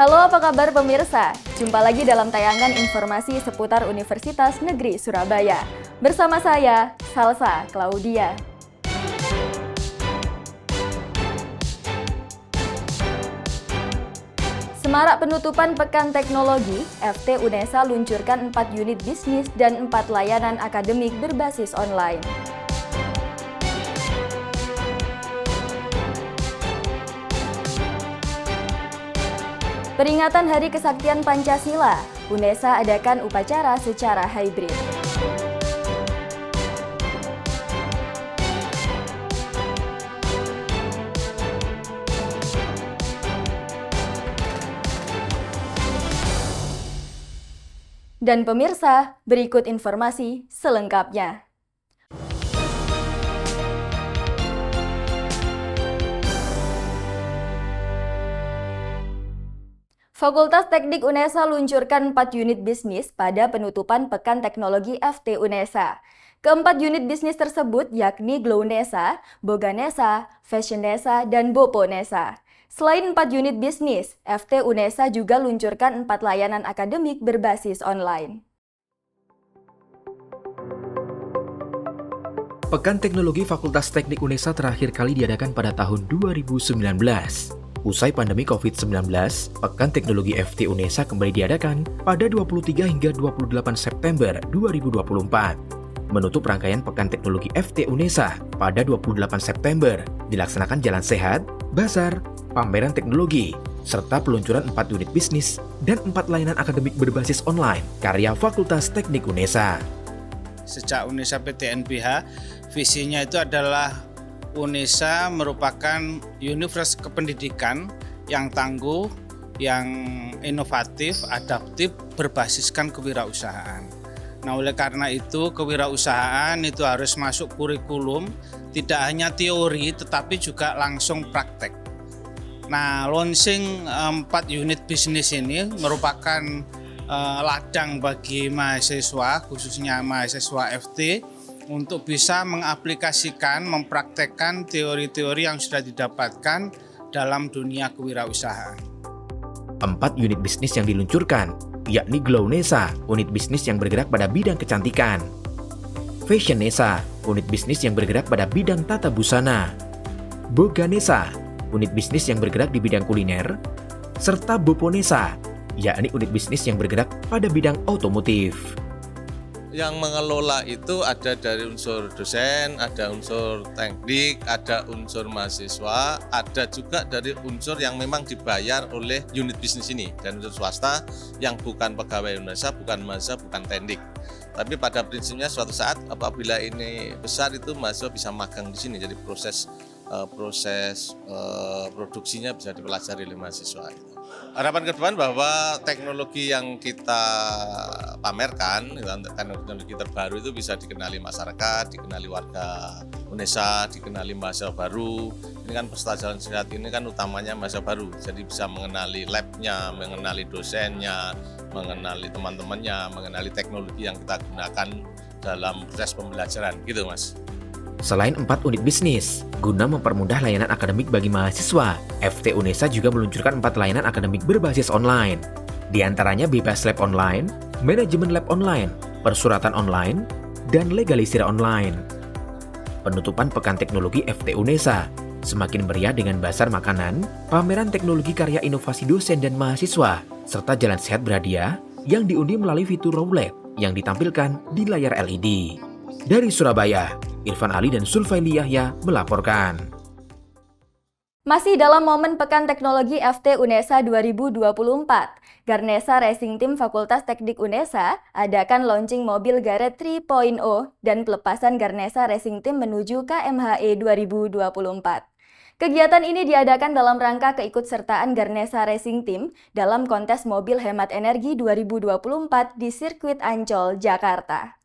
Halo, apa kabar pemirsa? Jumpa lagi dalam tayangan informasi seputar Universitas Negeri Surabaya. Bersama saya, Salsa Claudia. Semarak penutupan Pekan Teknologi, FT UNESA luncurkan 4 unit bisnis dan 4 layanan akademik berbasis online. Peringatan Hari Kesaktian Pancasila, UNESA adakan upacara secara hybrid. Dan pemirsa, berikut informasi selengkapnya. Fakultas Teknik UNESA luncurkan 4 unit bisnis pada penutupan Pekan Teknologi FT UNESA. Keempat unit bisnis tersebut yakni GlowNESA, BogaNESA, FashionNESA, dan BopoNESA. Selain 4 unit bisnis, FT UNESA juga luncurkan 4 layanan akademik berbasis online. Pekan Teknologi Fakultas Teknik UNESA terakhir kali diadakan pada tahun 2019. Usai pandemi COVID-19, Pekan Teknologi FT UNESA kembali diadakan pada 23 hingga 28 September 2024. Menutup rangkaian Pekan Teknologi FT UNESA pada 28 September, dilaksanakan jalan sehat, bazar, pameran teknologi, serta peluncuran 4 unit bisnis dan 4 layanan akademik berbasis online karya Fakultas Teknik UNESA. Sejak UNESA PTNBH, visinya itu adalah UNESA merupakan universitas kependidikan yang tangguh, yang inovatif, adaptif, berbasiskan kewirausahaan. Nah, oleh karena itu kewirausahaan itu harus masuk kurikulum, tidak hanya teori tetapi juga langsung praktek. Nah, launching 4 unit bisnis ini merupakan ladang bagi mahasiswa, khususnya mahasiswa FT, untuk bisa mengaplikasikan, mempraktekkan teori-teori yang sudah didapatkan dalam dunia kewirausahaan. 4 unit bisnis yang diluncurkan, yakni GlowNESA, unit bisnis yang bergerak pada bidang kecantikan, FashionNESA, unit bisnis yang bergerak pada bidang tata busana, BogaNESA, unit bisnis yang bergerak di bidang kuliner, serta BopoNESA, yakni unit bisnis yang bergerak pada bidang otomotif. Yang mengelola itu ada dari unsur dosen, ada unsur teknik, ada unsur mahasiswa, ada juga dari unsur yang memang dibayar oleh unit bisnis ini, dan unsur swasta yang bukan pegawai UNESA, bukan mahasiswa, bukan teknik. Tapi pada prinsipnya suatu saat apabila ini besar itu mahasiswa bisa magang di sini, jadi proses produksinya bisa dipelajari oleh mahasiswa. Harapan ke depan bahwa teknologi yang kita pamerkan, teknologi terbaru itu bisa dikenali masyarakat, dikenali warga UNESA, dikenali mahasiswa baru. Ini kan peserta jalan sehat ini kan utamanya mahasiswa baru, jadi bisa mengenali labnya, mengenali dosennya, mengenali teman-temannya, mengenali teknologi yang kita gunakan dalam proses pembelajaran, gitu Mas. Selain 4 unit bisnis, guna mempermudah layanan akademik bagi mahasiswa, FT UNESA juga meluncurkan 4 layanan akademik berbasis online. Di antaranya Bebas Lab Online, Manajemen Lab Online, Persuratan Online, dan Legalisir Online. Penutupan Pekan Teknologi FT UNESA semakin meriah dengan bazar makanan, pameran teknologi karya inovasi dosen dan mahasiswa, serta jalan sehat berhadiah yang diundi melalui fitur roulette yang ditampilkan di layar LED. Dari Surabaya, Irfan Ali dan Sulfaili Yahya melaporkan. Masih dalam momen Pekan Teknologi FT UNESA 2024, Garnesa Racing Team Fakultas Teknik UNESA adakan launching mobil Garret 3.0 dan pelepasan Garnesa Racing Team menuju KMHE 2024. Kegiatan ini diadakan dalam rangka keikutsertaan Garnesa Racing Team dalam kontes mobil hemat energi 2024 di Sirkuit Ancol, Jakarta.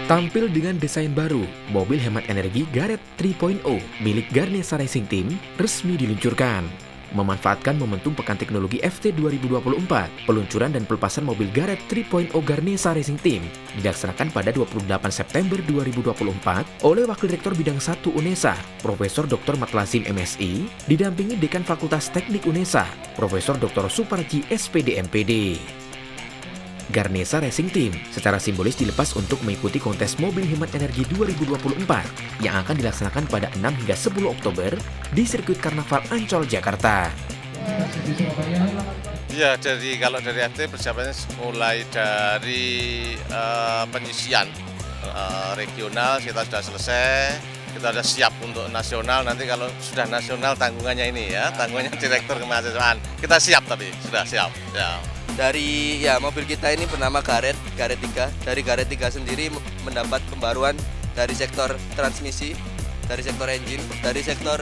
Tampil dengan desain baru, mobil hemat energi Garret 3.0 milik Garnesa Racing Team resmi diluncurkan. memanfaatkan momentum Pekan Teknologi FT 2024, peluncuran dan pelepasan mobil Garrett 3.0 Ganesha Racing Team dilaksanakan pada 28 September 2024 oleh Wakil Rektor Bidang 1 UNESA, Profesor Dr. Matlazim MSI, didampingi Dekan Fakultas Teknik UNESA, Profesor Dr. Suparji SPD MPD. Ganesha Racing Team secara simbolis dilepas untuk mengikuti kontes mobil hemat energi 2024 yang akan dilaksanakan pada 6 hingga 10 Oktober di sirkuit Karnaval Ancol, Jakarta. Ya, kalau dari FT persiapannya mulai dari penyisian regional kita sudah selesai, kita sudah siap untuk nasional. Nanti kalau sudah nasional tanggungannya ini ya, tanggungannya Direktur Kemahasiswaan. Kita siap tapi sudah siap. Ya. Dari mobil kita ini bernama Garrett 3. Dari Garrett 3 sendiri mendapat pembaruan dari sektor transmisi, dari sektor engine, dari sektor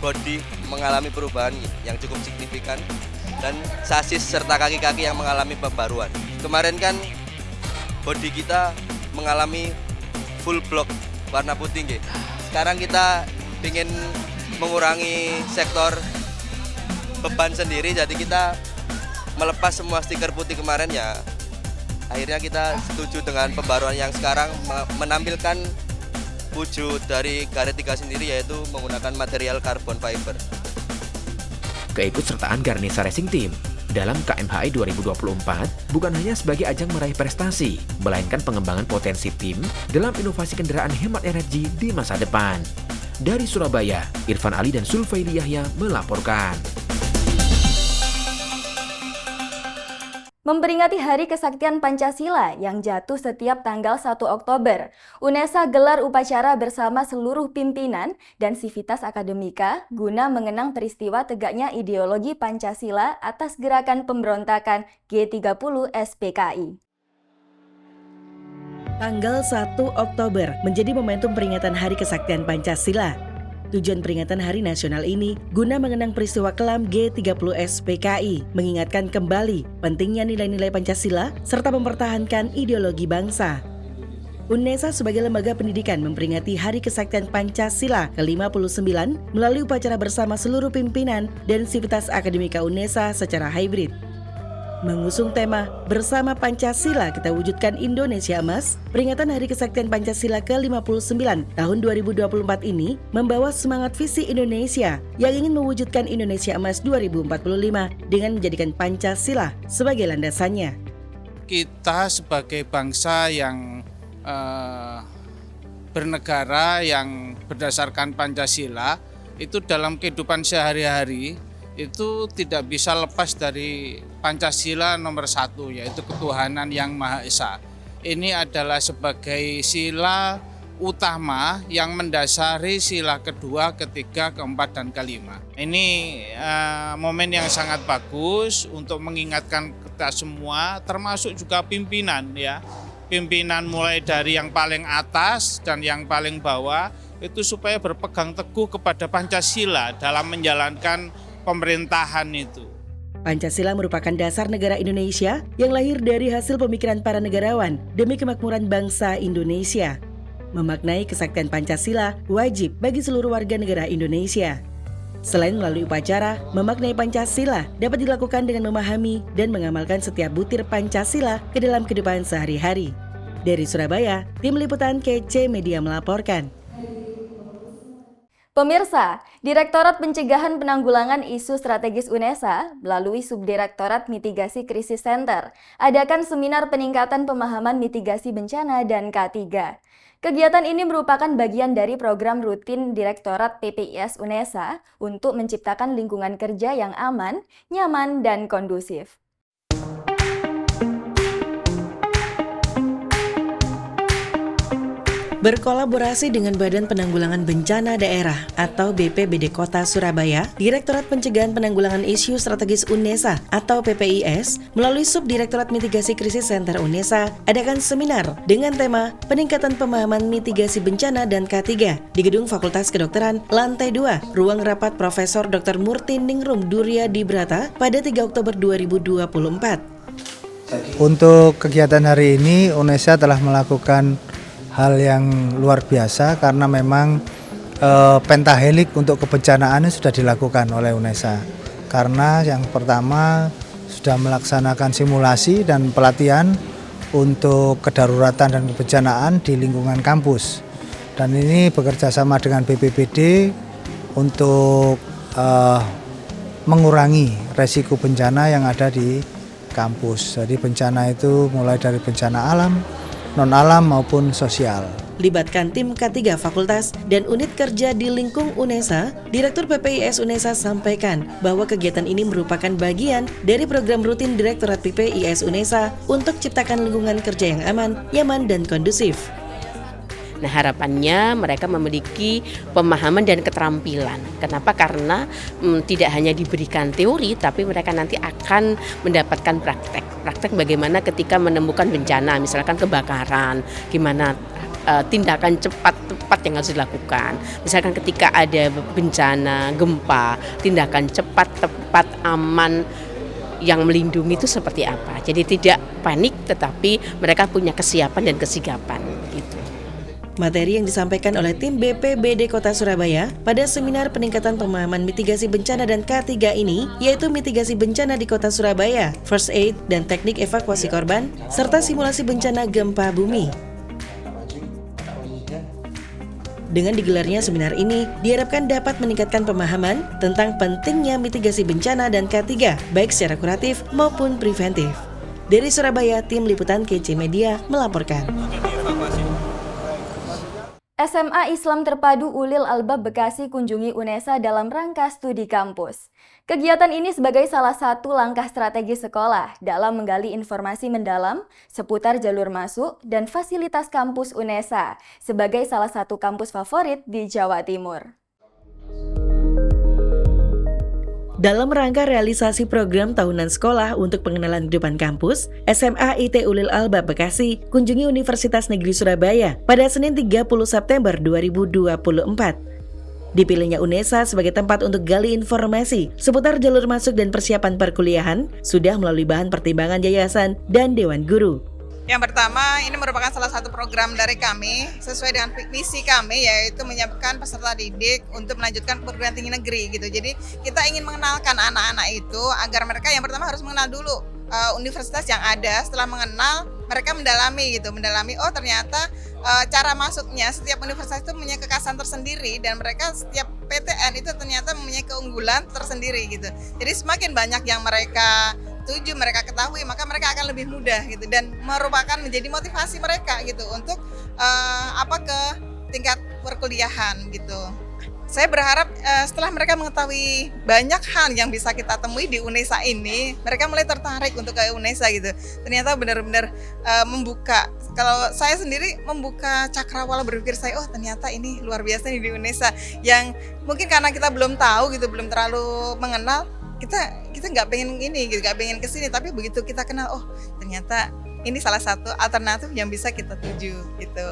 bodi mengalami perubahan yang cukup signifikan, dan sasis serta kaki-kaki yang mengalami pembaruan. Kemarin kan bodi kita mengalami full block warna putih. Sekarang kita ingin mengurangi sektor beban sendiri, jadi kita melepas semua stiker putih kemarin ya. Akhirnya kita setuju dengan pembaruan yang sekarang menampilkan wujud dari Garrett 3 sendiri, yaitu menggunakan material carbon fiber. Keikutsertaan Ganesha Racing Team dalam KMHI 2024 bukan hanya sebagai ajang meraih prestasi, melainkan pengembangan potensi tim dalam inovasi kendaraan hemat energi di masa depan. Dari Surabaya, Irfan Ali dan Sulfaili Yahya melaporkan. Memperingati Hari Kesaktian Pancasila yang jatuh setiap tanggal 1 Oktober, UNESA gelar upacara bersama seluruh pimpinan dan sivitas akademika guna mengenang peristiwa tegaknya ideologi Pancasila atas gerakan pemberontakan G30 SPKI. Tanggal 1 Oktober menjadi momentum peringatan Hari Kesaktian Pancasila. Tujuan peringatan Hari Nasional ini guna mengenang peristiwa kelam G30 SPKI, mengingatkan kembali pentingnya nilai-nilai Pancasila serta mempertahankan ideologi bangsa. UNESA sebagai lembaga pendidikan memperingati Hari Kesaktian Pancasila ke-59 melalui upacara bersama seluruh pimpinan dan sivitas akademika UNESA secara hybrid. Mengusung tema Bersama Pancasila Kita Wujudkan Indonesia Emas, peringatan Hari Kesaktian Pancasila ke-59 tahun 2024 ini membawa semangat visi Indonesia yang ingin mewujudkan Indonesia Emas 2045 dengan menjadikan Pancasila sebagai landasannya. Kita sebagai bangsa yang bernegara yang berdasarkan Pancasila itu dalam kehidupan sehari-hari itu tidak bisa lepas dari Pancasila nomor 1, yaitu ketuhanan yang Maha Esa. Ini adalah sebagai sila utama yang mendasari sila kedua, ketiga, keempat, dan kelima. Ini momen yang sangat bagus untuk mengingatkan kita semua, termasuk juga pimpinan ya. Pimpinan mulai dari yang paling atas dan yang paling bawah itu supaya berpegang teguh kepada Pancasila dalam menjalankan pemerintahan itu. Pancasila merupakan dasar negara Indonesia yang lahir dari hasil pemikiran para negarawan demi kemakmuran bangsa Indonesia. Memaknai kesaktian Pancasila wajib bagi seluruh warga negara Indonesia. Selain melalui upacara, memaknai Pancasila dapat dilakukan dengan memahami dan mengamalkan setiap butir Pancasila ke dalam kehidupan sehari-hari. Dari Surabaya, Tim Liputan KC Media melaporkan. Pemirsa, Direktorat Pencegahan Penanggulangan Isu Strategis UNESA melalui Subdirektorat Mitigasi Krisis Center adakan seminar peningkatan pemahaman mitigasi bencana dan K3. Kegiatan ini merupakan bagian dari program rutin Direktorat PPIS UNESA untuk menciptakan lingkungan kerja yang aman, nyaman, dan kondusif. Berkolaborasi dengan Badan Penanggulangan Bencana Daerah atau BPBD Kota Surabaya, Direktorat Pencegahan Penanggulangan Isu Strategis UNESA atau PPIS melalui Subdirektorat Mitigasi Krisis Center UNESA adakan seminar dengan tema Peningkatan Pemahaman Mitigasi Bencana dan K3 di Gedung Fakultas Kedokteran Lantai 2, Ruang Rapat Profesor Dr. Murti Ningrum Durya Dibrata pada 3 Oktober 2024. Untuk kegiatan hari ini, UNESA telah melakukan hal yang luar biasa karena memang pentahelik untuk kebencanaan sudah dilakukan oleh UNESA. karena yang pertama sudah melaksanakan simulasi dan pelatihan untuk kedaruratan dan kebencanaan di lingkungan kampus. Dan ini bekerja sama dengan BPBD untuk mengurangi resiko bencana yang ada di kampus. Jadi bencana itu mulai dari bencana alam, non-alam maupun sosial. Libatkan tim K3 Fakultas dan unit kerja di lingkung UNESA, Direktur PPIS UNESA sampaikan bahwa kegiatan ini merupakan bagian dari program rutin Direktorat PPIS UNESA untuk ciptakan lingkungan kerja yang aman, nyaman, dan kondusif. Nah, harapannya mereka memiliki pemahaman dan keterampilan. Kenapa? Karena tidak hanya diberikan teori, tapi mereka nanti akan mendapatkan praktek. Praktek bagaimana ketika menemukan bencana, misalkan kebakaran, gimana tindakan cepat yang harus dilakukan. Misalkan ketika ada bencana, gempa, tindakan cepat, tepat, aman, yang melindungi itu seperti apa. Jadi tidak panik, tetapi mereka punya kesiapan dan kesigapan gitu. Materi yang disampaikan oleh tim BPBD Kota Surabaya pada seminar peningkatan pemahaman mitigasi bencana dan K3 ini, yaitu mitigasi bencana di Kota Surabaya, first aid dan teknik evakuasi korban, serta simulasi bencana gempa bumi. Dengan digelarnya seminar ini, diharapkan dapat meningkatkan pemahaman tentang pentingnya mitigasi bencana dan K3, baik secara kuratif maupun preventif. Dari Surabaya, tim liputan KC Media melaporkan. SMA Islam Terpadu Ulil Albab Bekasi kunjungi UNESA dalam rangka studi kampus. Kegiatan ini sebagai salah satu langkah strategi sekolah dalam menggali informasi mendalam seputar jalur masuk dan fasilitas kampus UNESA sebagai salah satu kampus favorit di Jawa Timur. Dalam rangka realisasi program tahunan sekolah untuk pengenalan kehidupan kampus, SMA IT Ulil Albab Bekasi kunjungi Universitas Negeri Surabaya pada Senin 30 September 2024. Dipilihnya UNESA sebagai tempat untuk gali informasi seputar jalur masuk dan persiapan perkuliahan sudah melalui bahan pertimbangan yayasan dan Dewan Guru. Yang pertama, ini merupakan salah satu program dari kami sesuai dengan misi kami, yaitu menyiapkan peserta didik untuk melanjutkan perguruan tinggi negeri gitu. Jadi kita ingin mengenalkan anak-anak itu agar mereka yang pertama harus mengenal dulu universitas yang ada. Setelah mengenal, mereka mendalami oh ternyata cara masuknya setiap universitas itu mempunyai kekhasan tersendiri dan mereka setiap PTN itu ternyata mempunyai keunggulan tersendiri gitu. Jadi semakin banyak yang mereka mereka ketahui, maka mereka akan lebih mudah gitu dan merupakan menjadi motivasi mereka gitu untuk ke tingkat perkuliahan gitu. Saya berharap setelah mereka mengetahui banyak hal yang bisa kita temui di UNESA ini, mereka mulai tertarik untuk ke UNESA gitu. Ternyata benar-benar membuka. Kalau saya sendiri membuka cakrawala berpikir saya, oh ternyata ini luar biasa nih di UNESA, yang mungkin karena kita belum tahu gitu, belum terlalu mengenal. Kita nggak pengen ini gitu, nggak pengen kesini, tapi begitu kita kenal, oh ternyata ini salah satu alternatif yang bisa kita tuju gitu.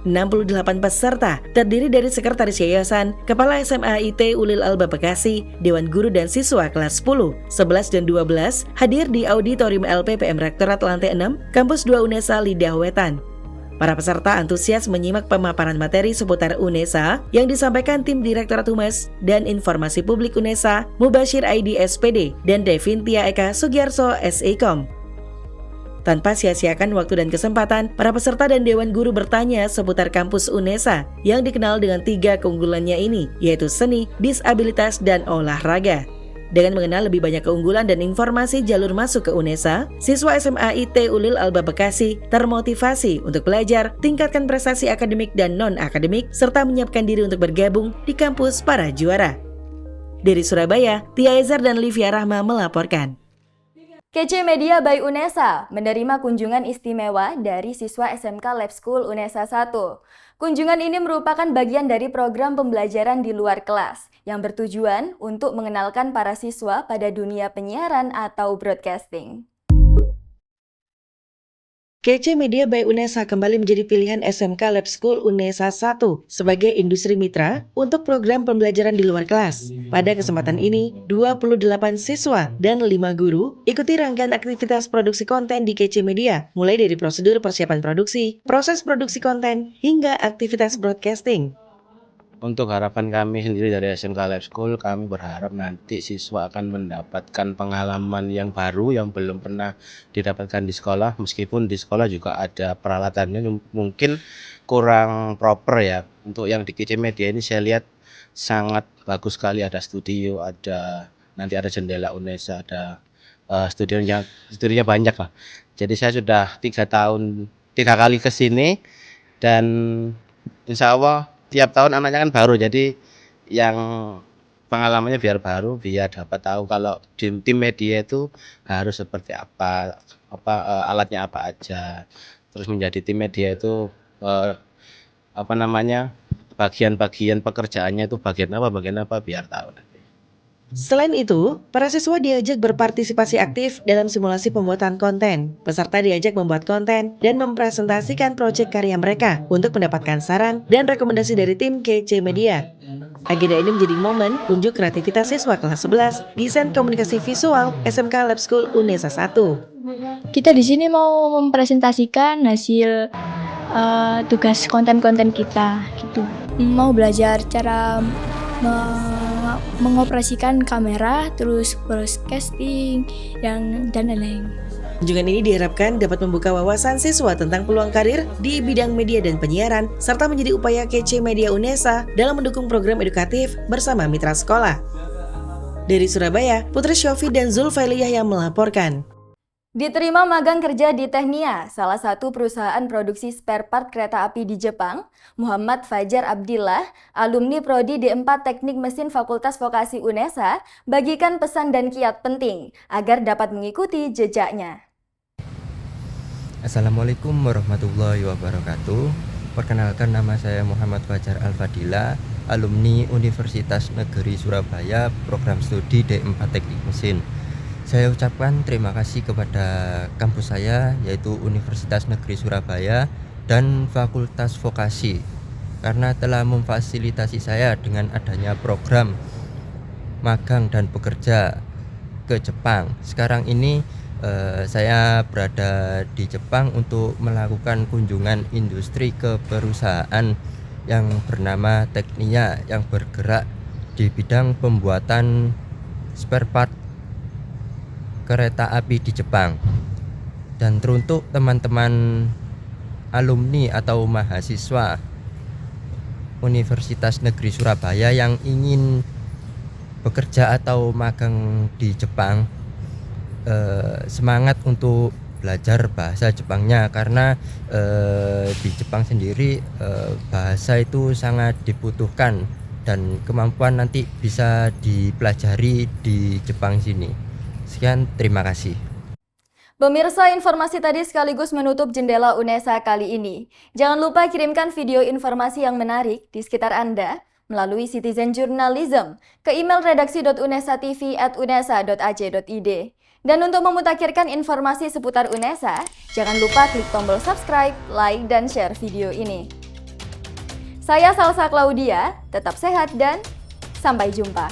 68 peserta terdiri dari sekretaris yayasan, kepala SMA IT Ulil Albab Bekasi, Dewan Guru dan siswa kelas 10, 11 dan 12 hadir di Auditorium LPPM Rektorat Lantai 6, Kampus 2 UNESA Lidah Wetan. Para peserta antusias menyimak pemaparan materi seputar UNESA yang disampaikan tim Direktorat Humas dan Informasi Publik UNESA, Mubashir ID SPD, dan Devintia Eka Sugiarso SECOM. Tanpa sia-siakan waktu dan kesempatan, para peserta dan Dewan Guru bertanya seputar kampus UNESA yang dikenal dengan 3 keunggulannya ini, yaitu seni, disabilitas, dan olahraga. Dengan mengenal lebih banyak keunggulan dan informasi jalur masuk ke UNESA, siswa SMA IT Ulil Albab Bekasi termotivasi untuk belajar, tingkatkan prestasi akademik dan non-akademik, serta menyiapkan diri untuk bergabung di kampus para juara. Dari Surabaya, Tia Ezer dan Livia Rahma melaporkan. KC Media by UNESA menerima kunjungan istimewa dari siswa SMK Lab School UNESA 1. Kunjungan ini merupakan bagian dari program pembelajaran di luar kelas yang bertujuan untuk mengenalkan para siswa pada dunia penyiaran atau broadcasting. KC Media by UNESA kembali menjadi pilihan SMK Lab School UNESA 1 sebagai industri mitra untuk program pembelajaran di luar kelas. Pada kesempatan ini, 28 siswa dan 5 guru ikuti rangkaian aktivitas produksi konten di KC Media, mulai dari prosedur persiapan produksi, proses produksi konten, hingga aktivitas broadcasting. Untuk harapan kami sendiri dari SMK Lab School, kami berharap nanti siswa akan mendapatkan pengalaman yang baru yang belum pernah didapatkan di sekolah. Meskipun di sekolah juga ada peralatannya mungkin kurang proper ya. Untuk yang di KC Media ini saya lihat sangat bagus sekali, ada studio, nanti ada jendela UNESA, ada studionya banyak lah. Jadi saya sudah 3 kali ke sini dan insya Allah tiap tahun anaknya kan baru, jadi yang pengalamannya biar baru, biar dapat tahu kalau di tim media itu harus seperti apa alatnya apa aja. Terus menjadi tim media itu bagian-bagian pekerjaannya itu bagian apa biar tahu. Selain itu, para siswa diajak berpartisipasi aktif dalam simulasi pembuatan konten. Peserta diajak membuat konten dan mempresentasikan proyek karya mereka untuk mendapatkan saran dan rekomendasi dari tim KC Media. Agenda ini menjadi momen unjuk kreativitas siswa kelas 11 Desain Komunikasi Visual SMK Lab School UNESA 1. Kita di sini mau mempresentasikan hasil tugas konten-konten kita gitu. Mau belajar cara mengoperasikan kamera, terus broadcasting, dan lain-lain. Kunjungan ini diharapkan dapat membuka wawasan siswa tentang peluang karir di bidang media dan penyiaran, serta menjadi upaya KC Media UNESA dalam mendukung program edukatif bersama mitra sekolah. Dari Surabaya, Putri Syofi dan Zulfailiyah yang melaporkan. Diterima magang kerja di Technia, salah satu perusahaan produksi spare part kereta api di Jepang, Muhammad Fajar Abdillah, alumni Prodi D4 Teknik Mesin Fakultas Vokasi UNESA, bagikan pesan dan kiat penting agar dapat mengikuti jejaknya. Assalamualaikum warahmatullahi wabarakatuh. Perkenalkan, nama saya Muhammad Fajar Al-Fadila, alumni Universitas Negeri Surabaya, program studi D4 Teknik Mesin. Saya ucapkan terima kasih kepada kampus saya, yaitu Universitas Negeri Surabaya dan Fakultas Vokasi, karena telah memfasilitasi saya dengan adanya program magang dan bekerja ke Jepang. Sekarang ini saya berada di Jepang untuk melakukan kunjungan industri ke perusahaan yang bernama Technia yang bergerak di bidang pembuatan spare part kereta api di Jepang. Dan teruntuk teman-teman alumni atau mahasiswa Universitas Negeri Surabaya yang ingin bekerja atau magang di Jepang, semangat untuk belajar bahasa Jepangnya, karena di Jepang sendiri bahasa itu sangat dibutuhkan dan kemampuan nanti bisa dipelajari di Jepang sini. Sekian, terima kasih. Pemirsa, informasi tadi sekaligus menutup jendela UNESA kali ini. Jangan lupa kirimkan video informasi yang menarik di sekitar Anda melalui Citizen Journalism ke email redaksi.unesatv@unesa.ac.id. Dan untuk memutakhirkan informasi seputar UNESA, jangan lupa klik tombol subscribe, like, dan share video ini. Saya Salsa Claudia, tetap sehat dan sampai jumpa.